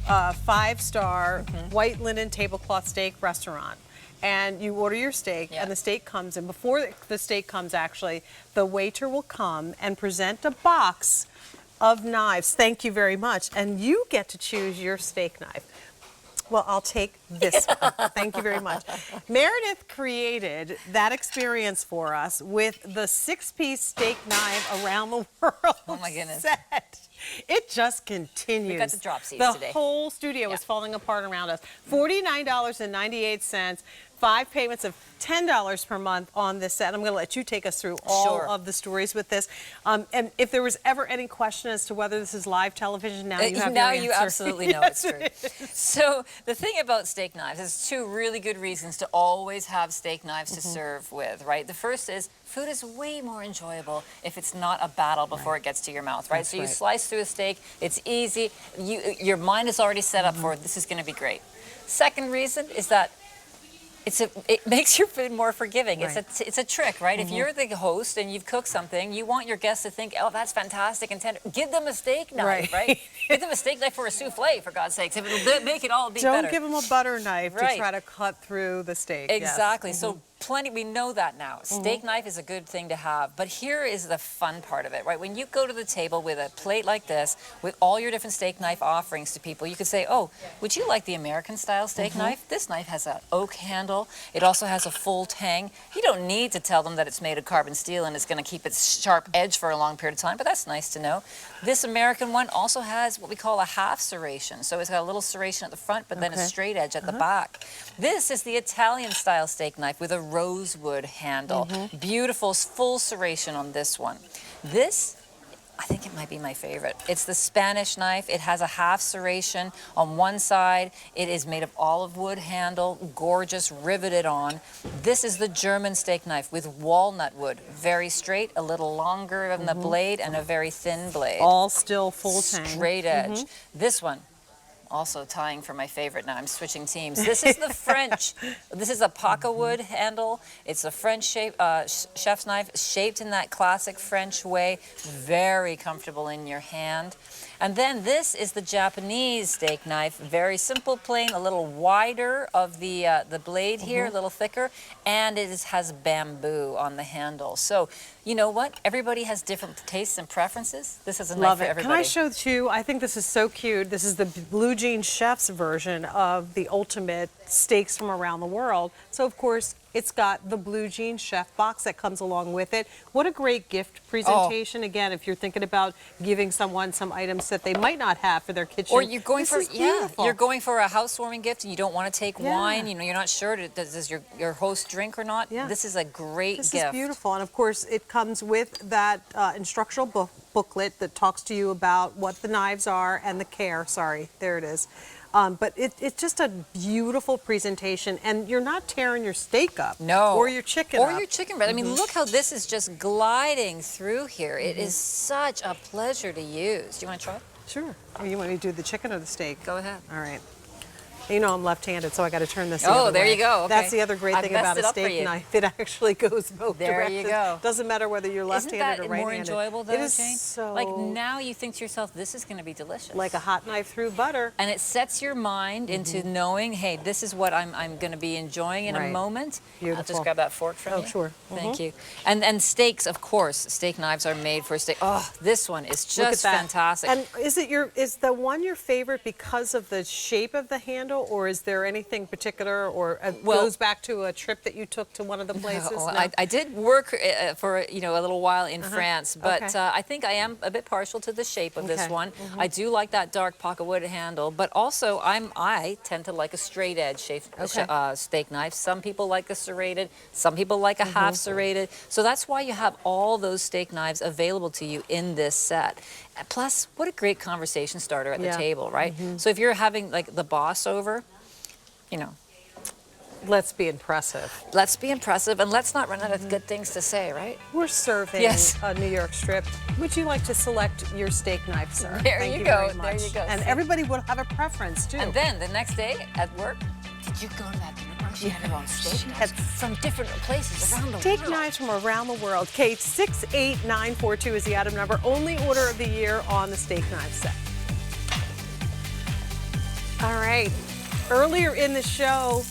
5-star white linen tablecloth steak restaurant. And you order your steak, and the steak comes. And before the steak comes, actually, the waiter will come and present a box of knives. Thank you very much. And you get to choose your steak knife. Well, I'll take this one. Thank you very much. Meredith created that experience for us with the 6-piece steak knife around the world. Oh my goodness. Set. It just continues. We got the drop seats today. The whole studio is falling apart around us. $49.98. 5 payments of $10 per month on this set. I'm going to let you take us through all of the stories with this. And if there was ever any question as to whether this is live television, now you have your answer. You absolutely know it's true. So the thing about steak knives is 2 really good reasons to always have steak knives to serve with, right? The first is food is way more enjoyable if it's not a battle before it gets to your mouth, right? So you slice through a steak, it's easy. Your mind is already set up for it. This is going to be great. Second reason is that it makes your food more forgiving. It's a trick, right? If you're the host and you've cooked something, you want your guests to think, oh, that's fantastic and tender. Give them a steak knife, right? Give them a steak knife for a souffle, for God's sakes. It'll make it all be better. Don't give them a butter knife to try to cut through the steak. Exactly. So we know that now. Steak knife is a good thing to have. But here is the fun part of it, right? When you go to the table with a plate like this, with all your different steak knife offerings to people, you could say, oh, would you like the American style steak knife? This knife has an oak handle. It also has a full tang. You don't need to tell them that it's made of carbon steel and it's going to keep its sharp edge for a long period of time, but that's nice to know. This American one also has what we call a half serration. So it's got a little serration at the front, but then a straight edge at the back. This is the Italian style steak knife with a rosewood handle. Beautiful, full serration on this one. This, I think it might be my favorite. It's the Spanish knife. It has a half serration on one side. It is made of olive wood handle, gorgeous, riveted on. This is the German steak knife with walnut wood. Very straight, a little longer on the blade, and a very thin blade. All still full tang. Straight edge. This one, also tying for my favorite now. I'm switching teams. This is the French. This is a paca wood handle. It's a French chef's knife shaped in that classic French way. Very comfortable in your hand. And then this is the Japanese steak knife. Very simple, plain, a little wider of the blade here, a little thicker, and it has bamboo on the handle. So, you know what? Everybody has different tastes and preferences. This is a knife for everybody. Can I show too? I think this is so cute. This is the Blue Jean Chef's version of the ultimate steaks from around the world. So, of course, it's got the Blue Jean Chef box that comes along with it. What a great gift presentation. Again, if you're thinking about giving someone some items that they might not have for their kitchen. Or you're going you're going for a housewarming gift and you don't want to take wine. You know, you're not sure does your host drink or not. This is a great gift. This is beautiful. And of course, it comes with that instructional booklet that talks to you about what the knives are and the care. Sorry, there it is. But it's just a beautiful presentation, and you're not tearing your steak up. No. Or your chicken up. Or your chicken breast. I mean, look how this is just gliding through here. It is such a pleasure to use. Do you want to try it? Sure. Oh, you want me to do the chicken or the steak? Go ahead. All right. You know I'm left-handed, so I got to turn this the other way. Oh, there you go. Okay. That's the other great thing about a steak knife. It actually goes both directions. There you go. Doesn't matter whether you're left-handed or right-handed. Isn't that more enjoyable, though, It is Jane? so... Like, now you think to yourself, this is going to be delicious. Like a hot knife through butter. And it sets your mind into knowing, hey, this is what I'm going to be enjoying in a moment. Beautiful. I'll just grab that fork from you. Oh, sure. Thank you. And steaks, of course. Steak knives are made for steak. Oh, this one is just fantastic. And is the one your favorite because of the shape of the handle, or is there anything particular, or goes back to a trip that you took to one of the places? No. I did work for a little while in France, but I think I am a bit partial to the shape of this one. I do like that dark pocket wood handle, but also I tend to like a straight edge shaped steak knife. Some people like a serrated, some people like a half serrated. So that's why you have all those steak knives available to you in this set. Plus, what a great conversation starter at the table, right? So if you're having like the boss over, you know. Let's be impressive. Let's be impressive, and let's not run out of good things to say, right? We're serving a New York strip. Would you like to select your steak knife, sir? There you go. There you go. And everybody will have a preference, too. And then the next day at work, did you go to that dinner party? She had her own steak knives from different places around the world. Steak knives from around the world. Kate, 68942 is the item number. Only order of the year on the steak knife set. All right. Earlier in the show,